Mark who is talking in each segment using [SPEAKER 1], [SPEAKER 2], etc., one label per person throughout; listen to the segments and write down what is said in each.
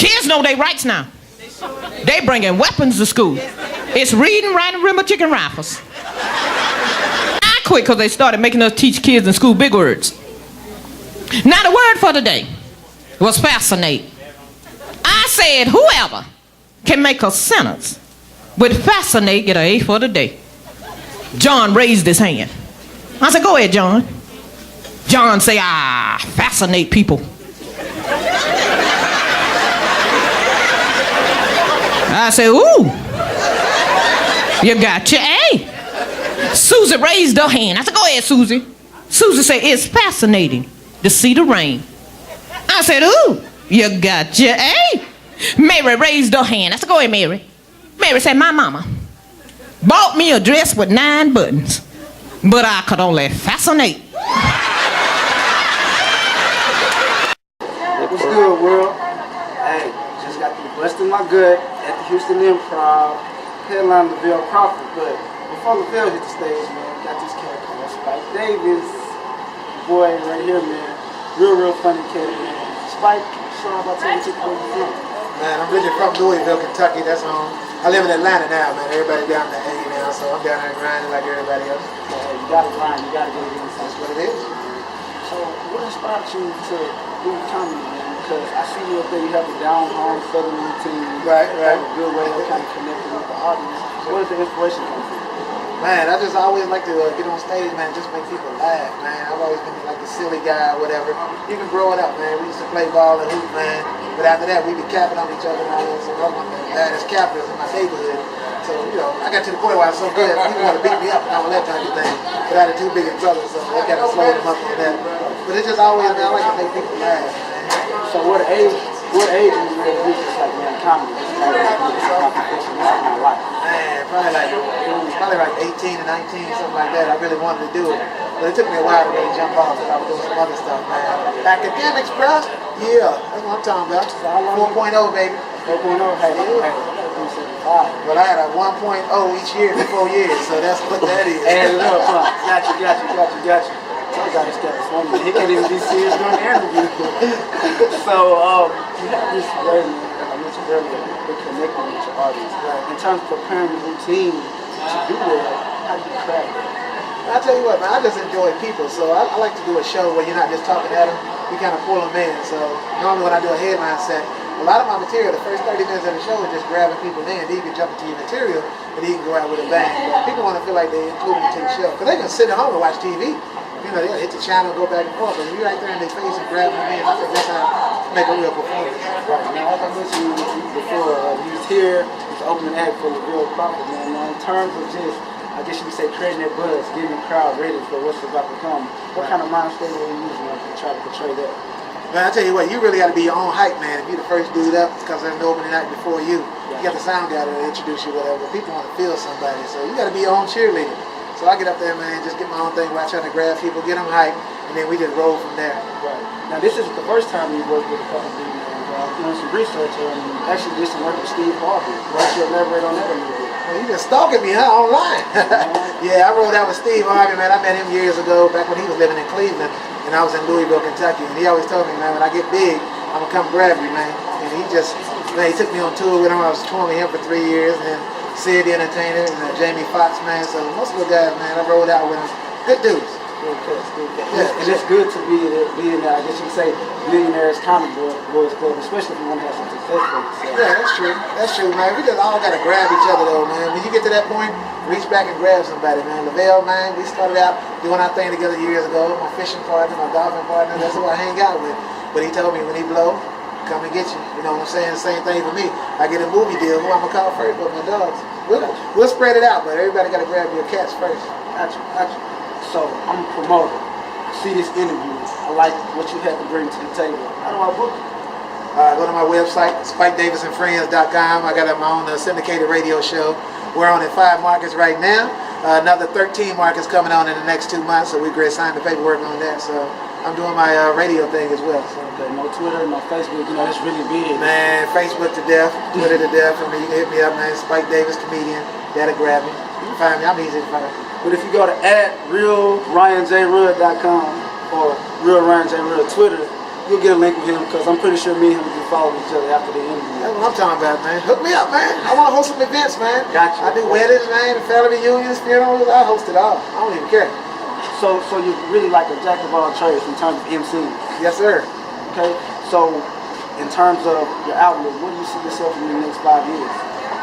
[SPEAKER 1] Kids know their rights now. They bringing weapons to school. It's reading, writing, arithmetic, and rifles. I quit because they started making us teach kids in school big words. Now the word for today was fascinate. I said whoever can make a sentence with fascinate get an A for the day. John raised his hand. I said, go ahead, John. John say, fascinate people. I said, ooh, you got your A. Susie raised her hand. I said, go ahead, Susie. Susie said, it's fascinating to see the rain. I said, ooh, you got your A. Mary raised her hand. I said, go ahead, Mary. Mary said, my mama bought me a dress with 9 buttons, but I could only fascinate.
[SPEAKER 2] What's good, world? Hey, just got through busting my gut at the Houston Improv, headline Lavelle Crawford. But before Lavelle hit the stage, man, got this cat called Spike Davis. Boy, right here, man. Real funny cat, man. Spike, sorry about telling you where you from.
[SPEAKER 3] Man, I'm really from Louisville, Kentucky. That's home. I live in Atlanta now, man. Everybody down in the A now, so I'm down there grinding like everybody else.
[SPEAKER 2] You gotta grind, you gotta get it in.
[SPEAKER 3] That's what it is.
[SPEAKER 2] So, what inspired you to do comedy, man? Because I see you up there, you have the down home southern routine.
[SPEAKER 3] Right.
[SPEAKER 2] Have a good way of kind of connecting with the audience. So where did the inspiration come from?
[SPEAKER 3] Man, I just always like to get on stage, man, just make people laugh, man. I've always been like the silly guy or whatever. Even growing up, man, we used to play ball and hoop, man. But after that, we'd be capping on each other and all that. So I was one of the baddest cappers in my neighborhood. So, I got to the point where I was so good, people want to beat me up and all that type of thing. But I had 2 big brothers, so I kind of slowed them up on that. But it's just always, man, I like to make people laugh, man.
[SPEAKER 2] So what age is really just like, man, comedy? This is my profession, this is my life.
[SPEAKER 3] Man, probably like 18 to 19, something like that. I really wanted to do it. But it took me a while to really jump off because I was doing some other stuff, man. Academics, bro. Yeah, that's what I'm talking about. So 4.0, baby.
[SPEAKER 2] 4.0, hey.
[SPEAKER 3] But I had a 1.0 each year for 4 years, so that's what that is.
[SPEAKER 2] And look, got you. I got this guy this morning. He can't even be serious during the interview. So, you have this way, I mentioned earlier, you're connecting with your audience. Right? In terms of preparing the routine to do that, how do you craft it?
[SPEAKER 3] I tell you what, man, I just enjoy people, so I like to do a show where you're not just talking at them, you kind of pull them in. So normally when I do a headline set, a lot of my material, the first 30 minutes of the show is just grabbing people in. Then you can jump into your material, and then you can go out with a bang. But people want to feel like they're included into the show, because they can sit at home and watch TV. They'll hit the channel, go back and forth, but you're right there in their face and grabbing them in. I think that's how to make a real performance.
[SPEAKER 2] Right. Now, like I mentioned before, he was here, he's the opening act for Lavelle Crawford, man. Now, in terms of just, I guess you could say, creating that buzz, getting the crowd ready for what's about to come, what kind of mind state are you using to try to portray that?
[SPEAKER 3] Man, I tell you what, you really got to be your own hype, man. If you're the first dude up, because there's no opening night before you, you got the sound guy to introduce you, whatever. People want to feel somebody, so you got to be your own cheerleader. So I get up there, man, just get my own thing while trying to grab people, get them hype, and then we just roll from there.
[SPEAKER 2] Right. Now, this isn't the first time you worked with a couple of people. Doing some research and actually did some work with Steve Harvey. Why don't you elaborate on that a little bit?
[SPEAKER 3] Well, you been stalking me, huh, online? Yeah, I rolled out with Steve Harvey, man. I met him years ago, back when he was living in Cleveland, and I was in Louisville, Kentucky. And he always told me, man, when I get big, I'm going to come grab you, man. And he just, man, he took me on tour with him. I was touring with him for 3 years, and then Sid the Entertainer and Jamie Foxx, man. So most of the guys, man, I rolled out with them. Good dudes.
[SPEAKER 2] Good cuts, good cuts. Yeah. And it's good to be in there, I guess you could say, Millionaires Comic Boys Club, especially if you want to have some success with it. So.
[SPEAKER 3] Yeah, that's true. That's true, man. We just all got to grab each other, though, man. When you get to that point, reach back and grab somebody, man. Lavelle, man, we started out doing our thing together years ago. My fishing partner, my golfing partner, that's who I hang out with. But he told me when he blow, come and get you. You know what I'm saying? Same thing for me. I get a movie deal, who I'm going to call first, but my dogs. We'll spread it out, but everybody got to grab your cats first.
[SPEAKER 2] Gotcha. So, I'm a promoter. I see this interview. I like what you have to bring to the table. How do I book you?
[SPEAKER 3] Go to my website, SpikeDavisandFriends.com. I got my own syndicated radio show. We're on in 5 markets right now. Another 13 markets coming on in the next 2 months, so we signed the paperwork on that. So I'm doing my radio thing as well. So.
[SPEAKER 2] Okay, no Twitter, no Facebook, it's really big.
[SPEAKER 3] Man, Facebook to death, Twitter to death. I mean, you can hit me up, man. Spike Davis Comedian. That'll grab me. You can find me. I'm easy to find.
[SPEAKER 2] But if you go to @realryanjrudd.com or realryanjrudd Twitter, you'll get a link with him because I'm pretty sure me and him will follow each other after the interview.
[SPEAKER 3] That's what I'm talking about, man. Hook me up, man. I want to host some events, man.
[SPEAKER 2] Gotcha.
[SPEAKER 3] I do weddings, man, family reunions, funerals. I host it all. I don't even care.
[SPEAKER 2] So you're really like a jack of all trades in terms of MCing?
[SPEAKER 3] Yes, sir.
[SPEAKER 2] Okay. So in terms of your outlook, what do you see yourself in the next 5 years?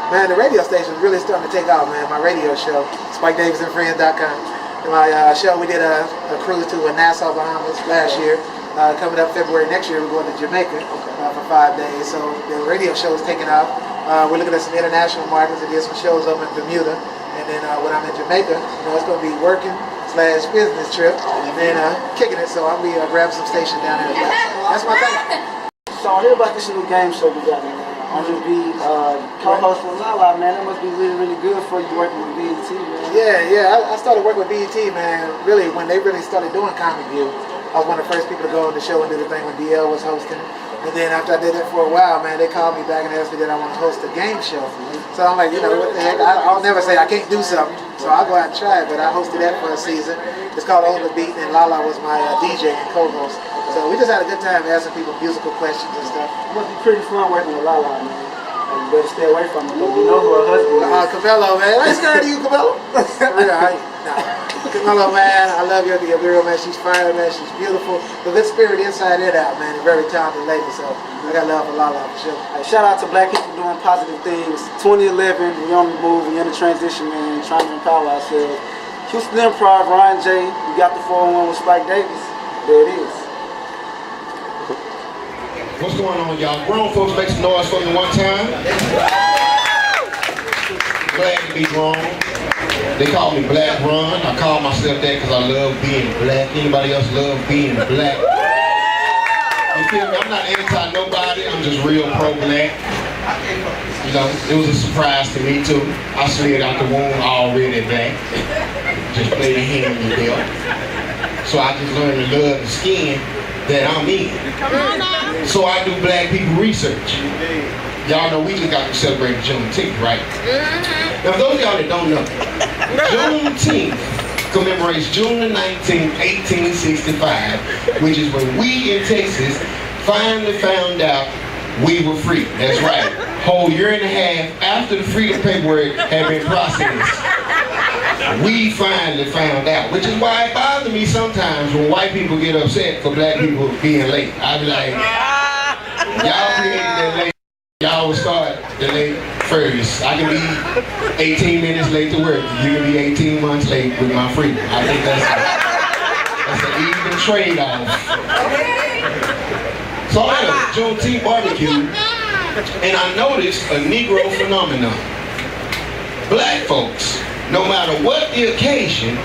[SPEAKER 3] Man, the radio station is really starting to take off, man. My radio show, SpikeDavisandFriends.com. My show, we did a cruise to Nassau, Bahamas last year. Coming up February next year, we're going to Jamaica for 5 days. So the radio show is taking off. We're looking at some international markets and get some shows over in Bermuda. And then when I'm in Jamaica, it's going to be working / business trip, and then kicking it. So I'll be grabbing some station down there. That's my thing.
[SPEAKER 2] So I hear about this new game show we got, man. I'm gonna be co-host with Lala, man. That must be really, really good for you working with BET, man.
[SPEAKER 3] Yeah. I started working with BET, man. Really, when they really started doing Comic View, I was one of the first people to go on the show and do the thing when DL was hosting. And then after I did that for a while, man, they called me back and asked me that I want to host a game show. So I'm like, what the heck? I'll never say I can't do something. So I'll go out and try it, but I hosted that for a season. It's called On The Beat, and Lala was my DJ and co-host. So we just had a good time asking people musical questions and stuff.
[SPEAKER 2] It must be pretty fun working with Lala, man. And you better stay away from her, because you know who her husband is.
[SPEAKER 3] Cabello, man. I ain't scared of you, Cabello. Cabello, man, I love your girl, man. She's fire, man. She's beautiful. The good spirit inside and out, man. A very talented lady, so I got love for Lala for sure.
[SPEAKER 2] Hey, shout out to black people doing positive things. 2011, we on the move, we in the transition, man, trying to empower ourselves. Houston Improv, Ryan J. We got the 401 with Spike Davis. There it is.
[SPEAKER 4] What's going on, y'all? Grown folks, make some noise for me one time. Glad to be grown. They call me Black Run. I call myself that because I love being black. Anybody else love being black? You feel me? I'm not anti-nobody. I'm just real pro-black. It was a surprise to me, too. I slid out the womb already black. Just played a hand in the belt. So I just learned to love the skin that I'm in. So I do black people research. Y'all know we just got to celebrate Juneteenth, right? Now, for those of y'all that don't know, Juneteenth commemorates June the 19th, 1865, which is when we in Texas finally found out we were free. That's right. Whole year and a half after the freedom paperwork had been processed, we finally found out, which is why it bothers me sometimes when white people get upset for black people being late. I be like, y'all created that late, y'all will start the late first. I can be 18 minutes late to work. You can be 18 months late with my freedom. I think that's an even trade-off. So I had a Juneteenth barbecue, and I noticed a Negro phenomenon. Black folks, no matter what the occasion,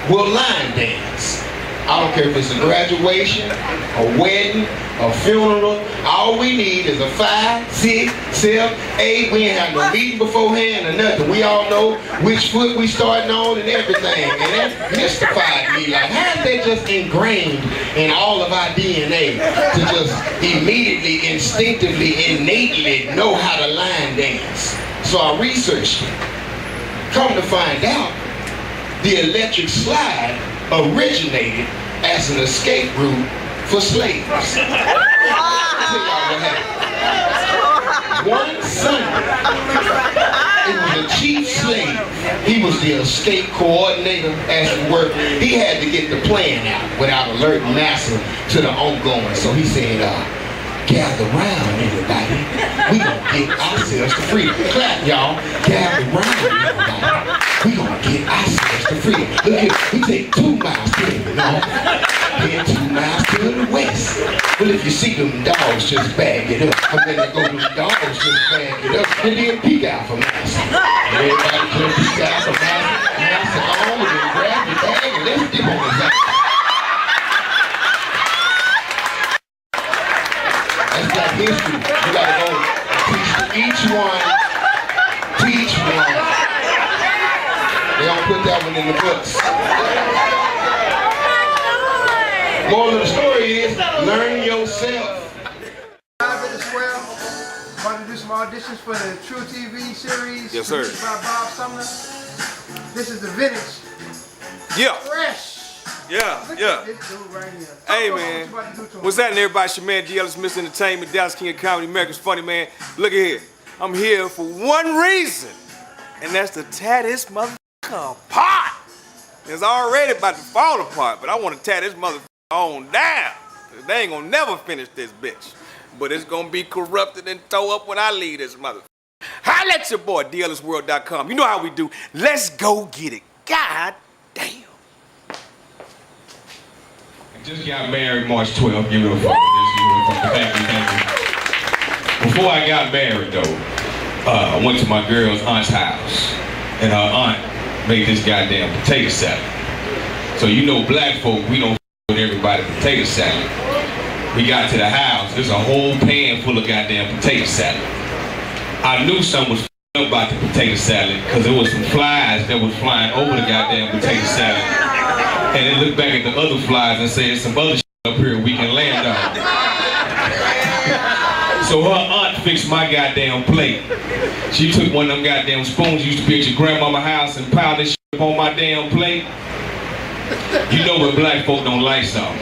[SPEAKER 4] will line dance. I don't care if it's a graduation, a wedding, a funeral. All we need is a 5, 6, 7, 8. We ain't have no meeting beforehand or nothing. We all know which foot we starting on and everything. And that mystified me. Like, how is that just ingrained in all of our DNA to just immediately, instinctively, innately know how to line dance? So I researched it. Come to find out, the electric slide originated as an escape route for slaves. I'll tell y'all what happened. One Sunday, it was a chief slave. He was the escape coordinator as he worked. He had to get the plan out without alerting massa to the ongoing. So he said, gather round, everybody. We gonna get ourselves to freedom. Clap, y'all. Gather round, everybody. We gonna get ourselves to freedom. Look here, we take 2 miles to the north, then 2 miles to the west. Well, if you see them dogs, just bag it up. And then they go to the dogs, just bag it up. And then peek out for massa. Everybody just peek out for massa. Massa on, and then grab your bag and let's dip on the side. That's like history. You gotta go teach one. They don't put that one in the books. Moral of the story is, learn yourself.
[SPEAKER 5] Live at the Square. About to do some auditions for the True TV series.
[SPEAKER 6] Yes, sir.
[SPEAKER 5] By Bob Sumner. This is the vintage.
[SPEAKER 6] Yeah.
[SPEAKER 5] Fresh Yeah. This dude right here.
[SPEAKER 6] Hey,
[SPEAKER 5] Talk
[SPEAKER 6] man.
[SPEAKER 5] about what you about to do to him.
[SPEAKER 6] What's happening, everybody? It's your man, DL Smith Entertainment, Dallas King of Comedy, America's Funny Man. Look at here. I'm here for one reason, and that's to tear this motherfucker apart. It's already about to fall apart, but I want to tear this motherfucker on down. They ain't gonna never finish this bitch. But it's gonna be corrupted and tore up when I leave this motherfucker. Holla at your boy, DLSworld.com. You know how we do. Let's go get it. God damn.
[SPEAKER 4] Just got married March 12th. Give it a fuck. Thank you. Before I got married, though, I went to my girl's aunt's house, and her aunt made this goddamn potato salad. So you know, black folk, we don't with everybody potato salad. We got to the house. There's a whole pan full of goddamn potato salad. I knew something was up about the potato salad because there was some flies that was flying over the goddamn potato salad. And they looked back at the other flies and said, some other shit up here we can land on. So her aunt fixed my goddamn plate. She took one of them goddamn spoons used to be at your grandmama's house and piled this shit up on my damn plate. You know when black folk don't like something.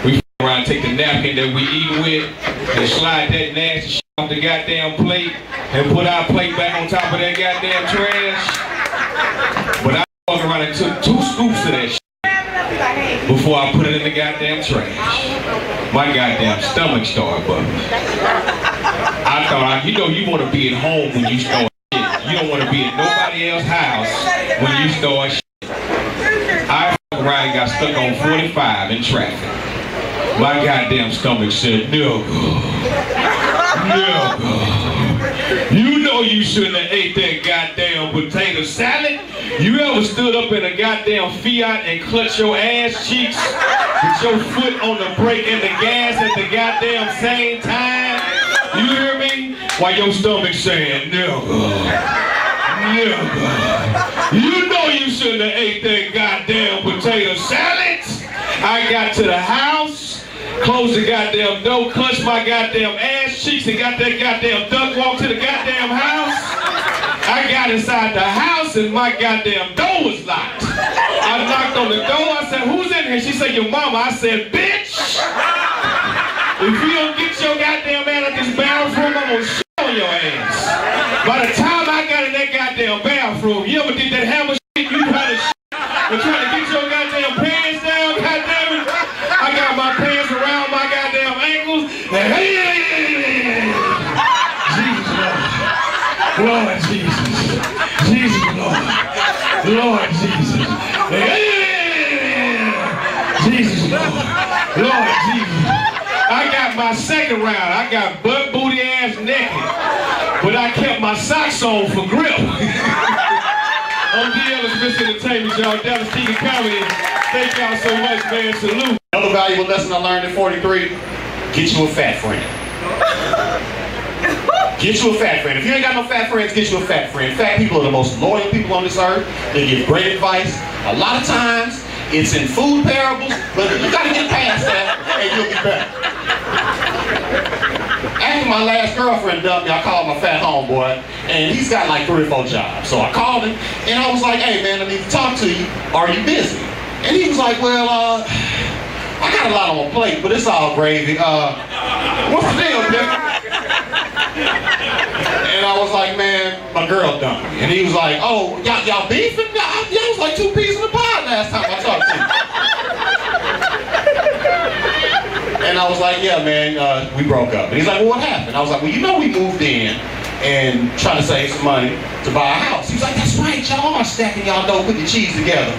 [SPEAKER 4] We f around, take the napkin that we eating with and slide that nasty shit off the goddamn plate and put our plate back on top of that goddamn trash. But I fuck around and took 2 scoops of that shit before I put it in the goddamn trash. My goddamn stomach started bubbling. I thought, you know, you want to be at home when you start shit. You don't want to be at nobody else's house when you start shit. I fuck around and got stuck on 45 in traffic. My goddamn stomach said, no. You know you shouldn't have ate that goddamn potato salad. You ever stood up in a goddamn Fiat and clutched your ass cheeks with your foot on the brake and the gas at the goddamn same time? You hear me? While your stomach saying, nigga. You know you shouldn't have ate that goddamn potato salad. I got to the house, closed the goddamn door, clutched my goddamn ass cheeks and got that goddamn duck walk to the goddamn house. I got inside the house and my goddamn door was locked. I knocked on the door, I said, who's in here? She said, your mama. I said, bitch, if you don't get your goddamn ass out this bathroom, I'm gonna shit on your ass. By the time I got in that goddamn bathroom, you ever did that hammer shit? You trying to shit and trying to get your goddamn pants down, goddamn it. I got my pants around my goddamn ankles. And Jesus, Lord Jesus. Jesus, Lord. Lord Jesus. Jesus, Lord Jesus. I got my second round. I got butt, booty, ass naked. But I kept my socks on for grip. I'm DL Smith Entertainment, y'all. Dallas King of Comedy. Thank y'all so much, man. Salute.
[SPEAKER 7] Another valuable lesson I learned at 43, get you a fat friend. Get you a fat friend. If you ain't got no fat friends, get you a fat friend. Fat people are the most loyal people on this earth. They give great advice. A lot of times, it's in food parables, but you gotta get past that and you'll be better. After my last girlfriend dumped me, I called my fat homeboy, and he's got like 3 or 4 jobs. So I called him, and I was like, hey man, I need to talk to you. Are you busy? And he was like, well, I got a lot on my plate, but it's all gravy. What's the deal, Dick? And I was like, man, my girl dumped me. And he was like, oh, y'all beefing? Y'all was like 2 peas in a pod last time I talked to you. And I was like, yeah, man, we broke up. And he's like, well, what happened? I was like, well, you know we moved in and trying to save some money to buy a house. He was like, that's right, y'all are stacking y'all dough, putting cheese together.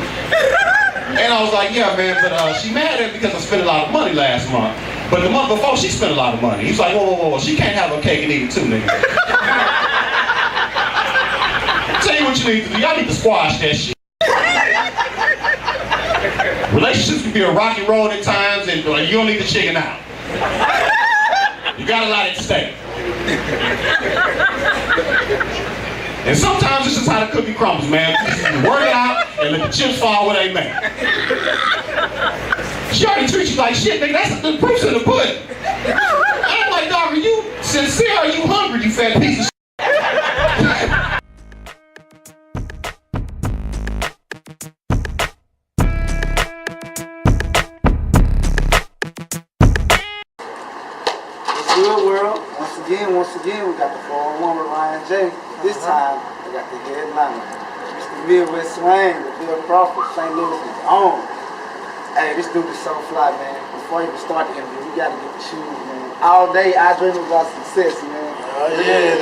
[SPEAKER 7] And I was like, yeah, man, but she mad at me because I spent a lot of money last month. But the month before, she spent a lot of money. He's like, whoa, she can't have her cake and eat it too, nigga. Tell you what you need to do. Y'all need to squash that shit. Relationships can be a rocky road at times, and you don't need to chicken out. You got a lot at stake. And sometimes it's just how the cookie crumbles, man. You work it out and let the chips fall where they may. She already treats you like shit, nigga. That's the proof's in the pudding. I'm like, dog, are you sincere or are you hungry, you fat piece of shit?
[SPEAKER 2] got the 401 with Ryan J. This time, I got the headliner. Mr. Midwest Swain, the Bill Crawford, St. Louis' own. Hey, this dude is so fly, man. Before you even start the interview, we gotta get the shoes, man. All day, I dream about success, man.
[SPEAKER 8] Oh, yeah,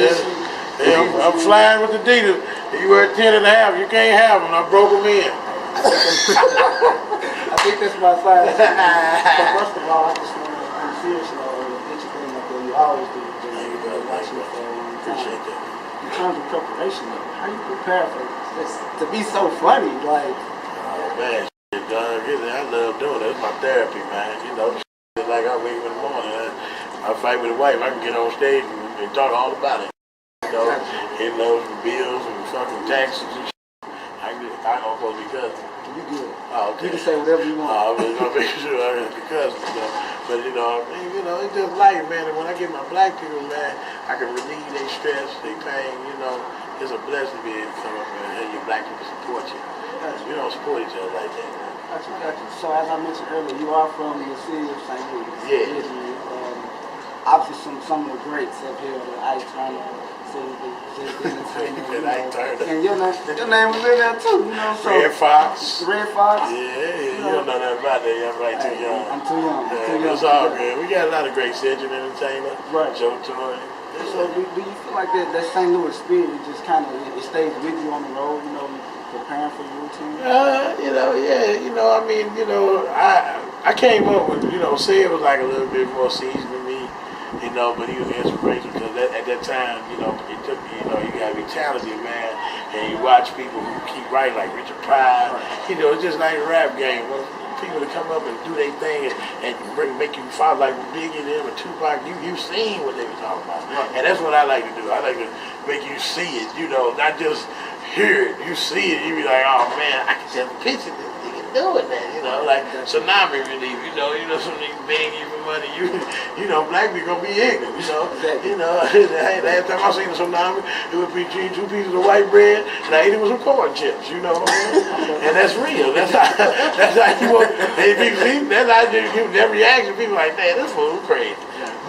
[SPEAKER 8] I'm flying with the Adidas. You wear 10 and a half, you can't have them. I broke them in.
[SPEAKER 2] I think that's my sign. So first of all, I just want to, I'm serious, get your thing up there. You always do.
[SPEAKER 8] Thank you, brother. Appreciate that.
[SPEAKER 2] In terms of preparation, though, how you prepare for this to be so funny? Like,
[SPEAKER 8] Oh, man, shit, dog. I love doing it. It's my therapy, man. You know, it's like I wake up in the morning. I fight with a wife. I can get on stage and talk all about it. You know, it knows the bills and fucking taxes and shit. I don't supposed to be cousin.
[SPEAKER 2] you good.
[SPEAKER 8] Oh, okay.
[SPEAKER 2] You can say whatever you want.
[SPEAKER 8] I'm just gonna make sure I can be cousin, But it's just life, man. And when I get my black people, man, I can relieve their stress, their pain. It's a blessing to be able to come up and have your black people support you. We don't support each other like that, man.
[SPEAKER 2] Got you. So as I mentioned earlier, you are from the city of St. Louis.
[SPEAKER 8] Yeah.
[SPEAKER 2] Obviously, some of the greats up here, the Ike Turner, and your name was in there too, So
[SPEAKER 8] Red Fox.
[SPEAKER 2] Red Fox.
[SPEAKER 8] Yeah, you don't know nothing about that. I'm right too young.
[SPEAKER 2] I'm too young.
[SPEAKER 8] It's all good. We got a lot of great Central entertainers.
[SPEAKER 2] Right.
[SPEAKER 8] Joe Toy.
[SPEAKER 2] So do you feel like that St. Louis spirit just kind of it stays with you on the road? Preparing for your routine. I came up with Sid was like a little bit more seasoned than me. But he was inspirational because at that time, it took you gotta be talented, man. And you watch people who keep writing like Richard Pryor. Right. It's just like a rap game. People to come up and do their thing and make you follow like Biggie them and Tupac. You seen what they were talking about, right. And that's what I like to do. I like to make you see it, not just hear it. You see it, you be like, oh man, I can just picture this nigga doing that, like tsunami relief. Some niggas begging you for money. Black people gonna be ignorant. Last time I seen a tsunami, it would be two pieces of white bread and I ate it with some corn chips. And that's real. That's how you want. That's how you give that reaction. People like, man, this fool crazy.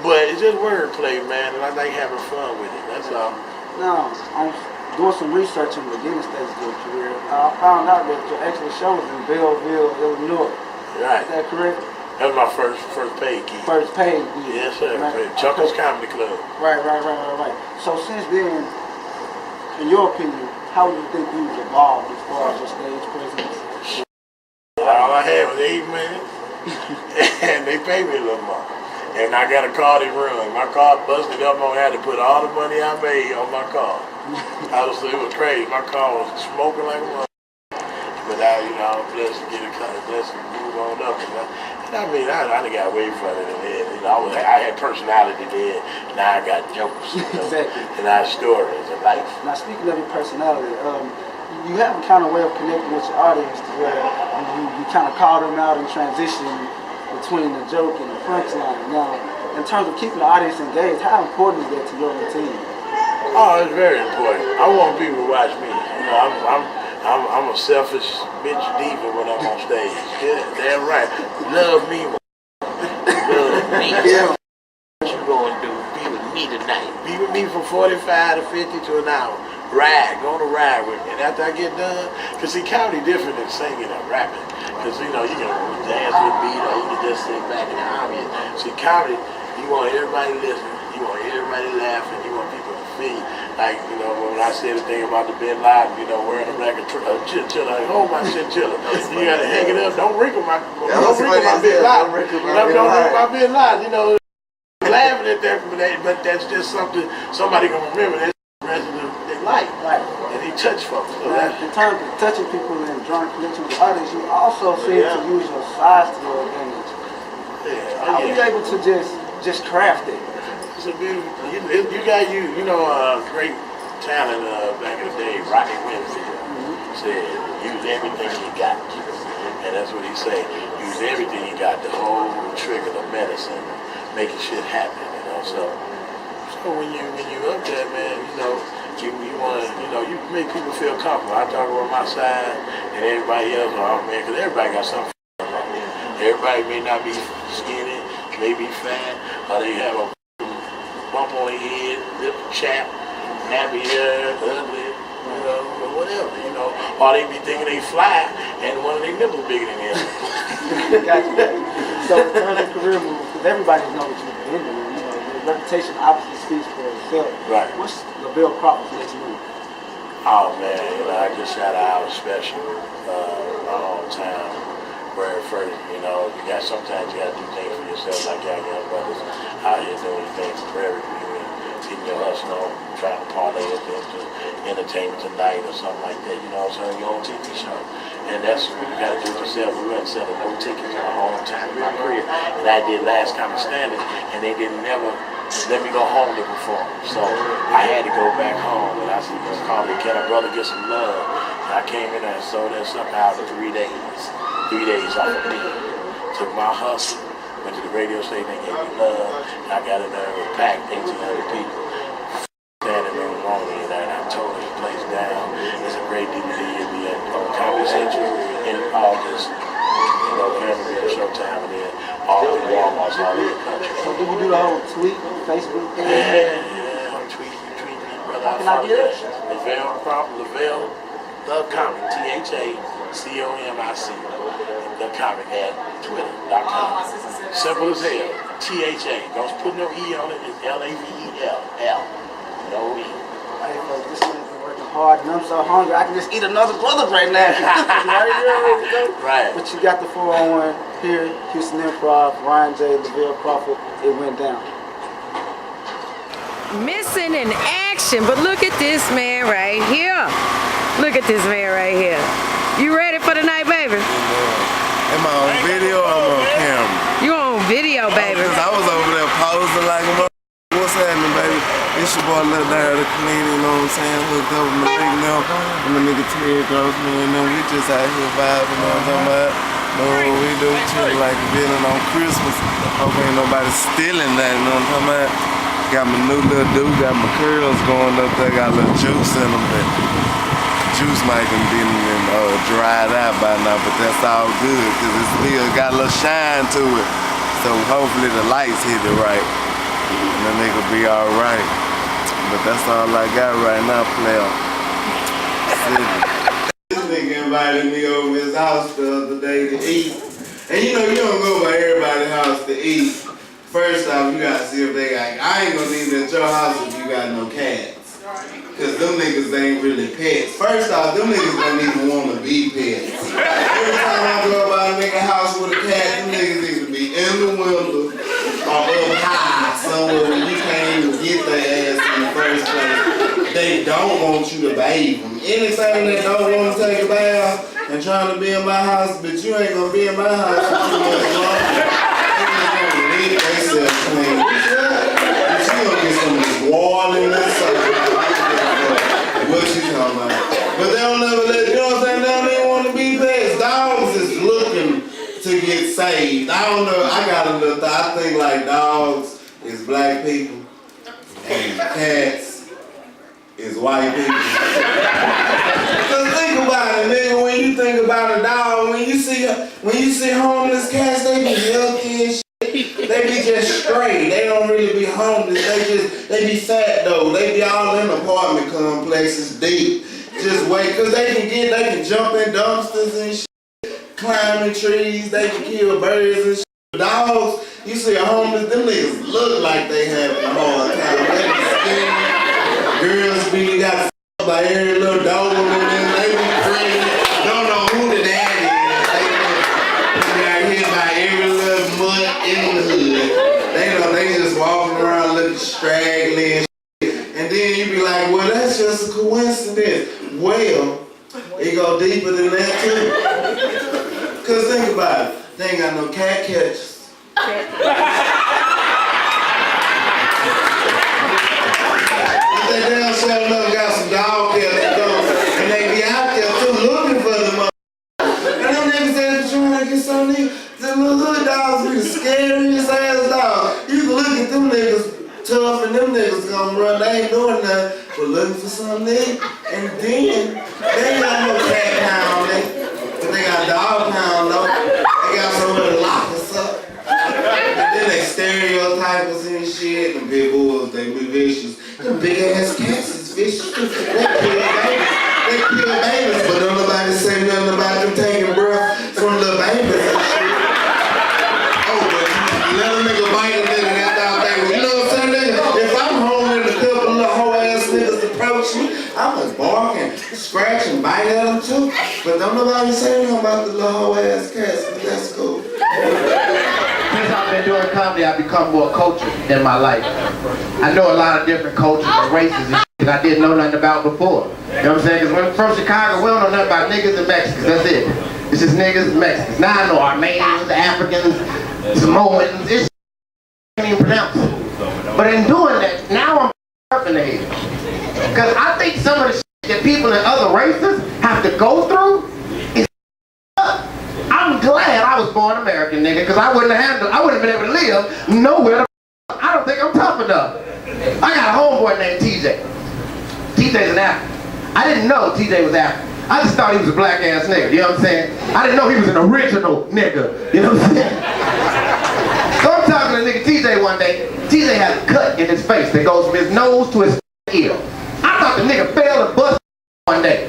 [SPEAKER 2] But it's just wordplay, man, and I like having fun with it. That's all. Now, I'm doing some research in the beginning stages of your career. I found out that your actual show was in Belleville, Illinois.
[SPEAKER 8] Right.
[SPEAKER 2] Is that correct?
[SPEAKER 8] That was my first paid gig.
[SPEAKER 2] First paid gig.
[SPEAKER 8] Yes, sir.
[SPEAKER 2] Right.
[SPEAKER 8] Chuckles Comedy Club.
[SPEAKER 2] Right. So since then, in your opinion, how do you think you've evolved as far as your stage presence?
[SPEAKER 8] All I had was 8 minutes, and they paid me a little more. And I got a car that run. My car busted up. I had to put all the money I made on my car. It was crazy. My car was smoking like a mother. But I'm blessed to get a car, blessed to move on up. I done got way further than that. I had personality then. Now I got jokes.
[SPEAKER 2] Exactly.
[SPEAKER 8] And I have stories and life.
[SPEAKER 2] Now speaking of your personality, you have a kind of way of connecting with your audience to where you kind of call them out and transition between the joke and the punchline. Now, in terms of keeping the audience engaged, how important is that to your routine?
[SPEAKER 8] Oh, it's very important. I want people to watch me. I'm a selfish bitch diva when I'm on stage. Yeah, damn right. Love me more. Love me. Yeah. What you gonna do? Be with me tonight. Be with me from 45 to 50 to an hour. Go on a ride with me. And after I get done, because see, comedy different than singing and rapping. Because, you can dance with beat or you can just sit back in the audience. See, comedy, you want everybody listening. You want everybody laughing. You want people to feel. Like, when I said the thing about the Bin Laden, wearing a black chinchilla, hold my chinchilla. You got to hang it up. Don't wrinkle my Bin Laden. Don't wrinkle my Bin Laden. Laughing at that, but that's just something somebody going to remember. That's the rest of their life. Right. And he touched folks. So
[SPEAKER 2] in terms of touching people and drawing connection with the audience, you also seem to use your size to your advantage. How are you able to just craft it?
[SPEAKER 8] It's a beautiful. You got great talent back in the day. Rocky Winfield said, "Use everything you got," and that's what he said. Use everything you got. The whole trick of the medicine, making shit happen. So when you up there, man, you want to, you make people feel comfortable. I talk about my side and everybody else, man, because everybody got something. Everybody may not be skinny, may be fat, or they have a bump on their head, lip chap, nappy hair, ugly, you know, or whatever, you know. Or they be thinking they fly and one of their nipples bigger than them.
[SPEAKER 2] Gotcha. So in terms of career moves, because everybody knows what you've been doing, you know, your reputation obviously speaks for itself.
[SPEAKER 8] Right.
[SPEAKER 2] What's Lavelle Crawford's next move?
[SPEAKER 8] Oh man, you know, I just shot an hour special, my hometown, where first, you know, sometimes you gotta do things for yourself, like y'all young brothers out here doing things for every community, getting your hustle on, trying to parlay it into entertainment tonight or something like that, you know what I'm saying, your own TV show. And that's what you gotta do yourself. We went selling no tickets in my hometown in my career. And I did Last Common Standing, and they didn't never let me go home to perform. So I had to go back home, and I said, just call me, can a brother get some love? And I came in there and sold that stuff out for 3 days. 3 days off of me. Took my hustle, went to the radio station, they gave me love, and I got in there and packed 1,800 people. Standing room only, and I tore this place down. It's a great DVD on Comedy Central in August. You know, Canada, Showtime, and then all the Walmarts all over the country.
[SPEAKER 2] So did you do the whole tweet, Facebook thing?
[SPEAKER 8] Yeah, I'm tweeting me, brother.
[SPEAKER 2] How can I get it?
[SPEAKER 8] Lavelle Crawford, Lavelle, the comic, THACOMIC, the comic at Twitter.com. Simple as hell. THA. Don't put no E on it. It's LAVEL. No E.
[SPEAKER 2] Hey, folks, this man's been working hard, and I'm so hungry, I can just eat another brother right now.
[SPEAKER 8] Right.
[SPEAKER 2] But you got the 401 here, Houston Improv, Ryan J, Lavelle Crawford, it went down.
[SPEAKER 9] Missing in action, but look at this man right here. Look at this man right here. You ready for the night, baby?
[SPEAKER 10] Am I on video or am I on camera?
[SPEAKER 9] You on video, baby.
[SPEAKER 10] I was over there posing like a mother. What's happening, baby? It's your boy Lil Down to clean, you know what I'm saying? Hooked up with my nigga now. And my nigga Terry Gross, man, and we just out here vibing, you know what I'm talking about? Know what we do, chill like a villain on Christmas. Hope ain't nobody stealing that, you know what I'm talking about? Got my new little dude, got my curls going up there, got a little juice in them, but juice might have been dried out by now, but that's all good, cause it still got a little shine to it. So hopefully the lights hit it right, and the nigga be alright. But that's all I got right now, player. This nigga invited me over his house the other day to eat. And you know, you don't go by everybody's house to eat. First off, you gotta see if they got, I ain't gonna eat at your house if you got no cats. Cause them niggas ain't really pets. First off, them niggas don't even wanna be pets. Every time I go by a nigga house with a cat, them niggas either be in the window or up high somewhere where you can't even get their ass in the first place. They don't want you to bathe them. Anything that don't want to take a bath and trying to be in my house, but you ain't gonna be in my house for too much longer. They self clean. But you gonna get some of this wall in this what you talking about? But they don't never let, you know what I'm saying? They don't even want to be pets. Dogs is looking to get saved. I don't know, I got a little I think like dogs is black people and cats is white people. Cause think about it, nigga, when you think about a dog, when you see homeless cats, they be healthy and shit. They be just straight. They don't really be homeless. They be fat though. They be all in apartment complexes deep. Just wait, cause they can jump in dumpsters and shit, climbing trees, they can kill birds and shit. Dogs, you see a homeless, them niggas look like they having a hard time. They be skinny. Girls be got f***ed by every little dog in them. They be crazy. Don't know who the daddy is. They got hit by every little mutt in the hood. They just walking around looking straggly and shit. And then you be like, well, that's just a coincidence. Well, it go deeper than that too. Cause think about it. They ain't got no cat catchers. They damn sure enough got some dog catchers though. And they be out there too looking for them. And them niggas that trying to get some niggas, them little hood dogs be the scariest ass dogs. You can look at them niggas tough and them niggas gonna run, they ain't doing nothing but looking for something to eat. And then, they ain't got no cat pound, but they got dog pound though. They got somewhere to lock us up. And Then they stereotype us and shit. The big bulls, they be vicious. Them big ass cats is vicious. They kill babies, but don't nobody say nothing about them taking breath from little babies and shit. Oh, but you let a nigga bite a nigga, that's all they. You know what I'm saying, nigga? If I'm home and a couple of little hoe ass niggas approach me, I'm just bark and scratch and bite at them too. But don't nobody say nothing about the little hoe ass cats, but that's cool.
[SPEAKER 3] Since I've been doing comedy, I've become more cultured in my life. I know a lot of different cultures and races and shit I didn't know nothing about before. You know what I'm saying? Because when I'm from Chicago, we don't know nothing about niggas and Mexicans. That's it. It's just niggas and Mexicans. Now I know Armenians, Africans, Samoans. It's I can't even pronounce it. But in doing that, now I'm up in the head. Because I think some of the shit that people in other races have to go through is up. I'm glad I was born American, nigga, because I wouldn't have been able to live nowhere. I don't think I'm tough enough. I got a homeboy named TJ. TJ's an African. I didn't know TJ was African. I just thought he was a black ass nigga, you know what I'm saying? I didn't know he was an original nigga, you know what I'm saying? So I'm talking to nigga TJ one day. TJ has a cut in his face that goes from his nose to his ear. I thought the nigga fell and busted one day.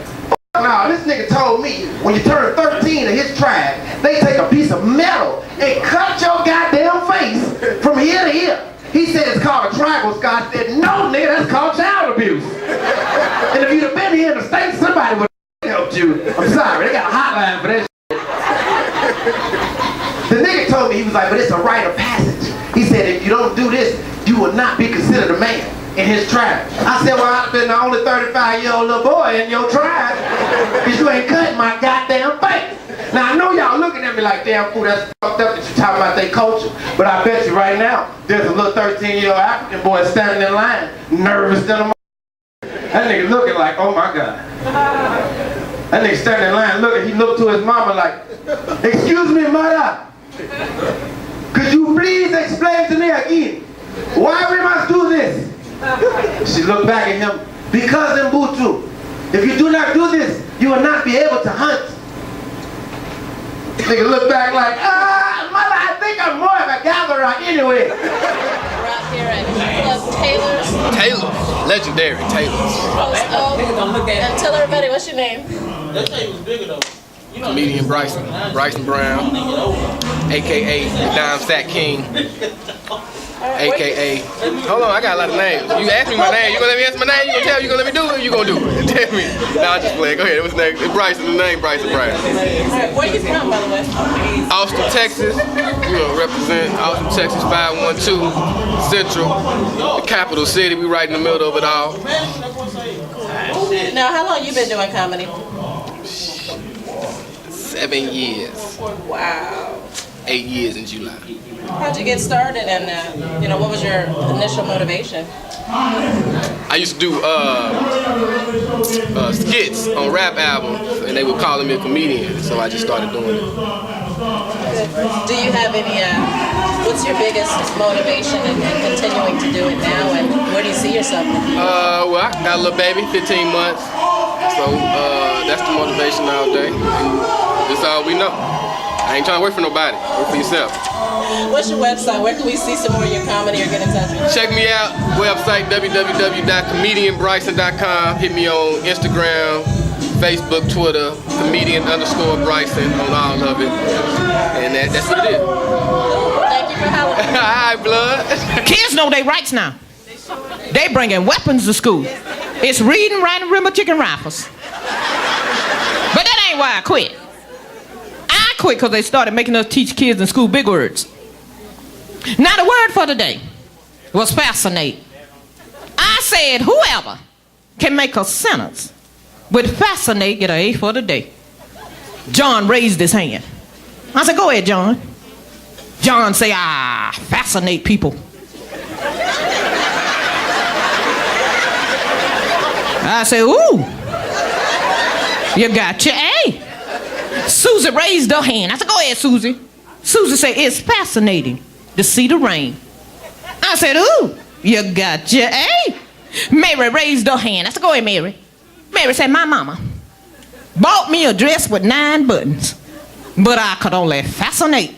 [SPEAKER 3] Now, this nigga told me when you turn 13 in his tribe, they take a piece of metal and cut your goddamn face from here to here. He said it's called a tribal scar. I said, no, nigga, that's called child abuse. And if you'd have been here in the States, somebody would have helped you. I'm sorry, they got a hotline for that shit. The nigga told me, he was like, but it's a rite of passage. He said, if you don't do this, you will not be considered a man in his tribe. I said, well, I've been the only 35-year-old little boy in your tribe because you ain't cutting my goddamn face. Now, I know y'all looking at me like, damn fool, that's fucked up that you're talking about their culture. But I bet you right now, there's a little 13-year-old African boy standing in line, nervous than a That nigga looking like, oh my God. That nigga standing in line looking, he looked to his mama like, excuse me, mother. Could you please explain to me again why we must do this? She looked back at him, because in Butu, if you do not do this, you will not be able to hunt. Nigga looked back like, mother, I think I'm more of a gatherer anyway.
[SPEAKER 11] We're out here at Club Taylor's.
[SPEAKER 6] Taylor, legendary Taylor's.
[SPEAKER 11] And tell everybody, what's your name?
[SPEAKER 8] That thing was bigger though.
[SPEAKER 6] Comedian Bryson Brown, a.k.a. the Dime Fat King, a.k.a. Hold on, I got a lot of names. You ask me my name, you gonna let me answer my name? You gonna tell me, you gonna let me do it? You gonna do it? Tell me. Nah, I'm just playing. Go ahead. What's the name? It's Bryson. The name Bryson Brown.
[SPEAKER 11] Alright, where you from, by the way?
[SPEAKER 6] Austin, Texas. You know, represent Austin, Texas 512 Central, the capital city. We right in the middle of it all.
[SPEAKER 11] Now, how long you been doing comedy?
[SPEAKER 6] 7 years.
[SPEAKER 11] Wow.
[SPEAKER 6] 8 years in July.
[SPEAKER 11] How'd you get started, and what was your initial motivation?
[SPEAKER 6] I used to do skits on rap albums, and they would call me a comedian, so I just started doing it.
[SPEAKER 11] Do you have any, what's your biggest motivation in continuing to do it now, and where do you see yourself?
[SPEAKER 6] Well, I got a little baby, 15 months, so that's the motivation all day, and that's all we know. I ain't trying to wait for nobody, work for yourself.
[SPEAKER 11] What's your website? Where can we see some more of your comedy or get in touch with you?
[SPEAKER 6] Check me out, website www.comedianbryson.com. Hit me on Instagram, Facebook, Twitter, comedian_Bryson on all of it. And that's what it is.
[SPEAKER 11] Thank you for helping.
[SPEAKER 6] All right, blood.
[SPEAKER 1] Kids know their rights now. They bringing weapons to school. It's reading, writing, arithmetic, and rifles. But that ain't why I quit. I quit because they started making us teach kids in school big words. Now the word for today was fascinate. I said whoever can make a sentence with fascinate get an A for the day. John raised his hand. I said, go ahead, John. John say, fascinate people. I said, ooh, you got your A. Susie raised her hand. I said, go ahead, Susie. Susie said, it's fascinating to see the rain. I said, ooh, you got your A. Mary raised her hand. I said, go ahead, Mary. Mary said, my mama bought me a dress with 9 buttons, but I could only fascinate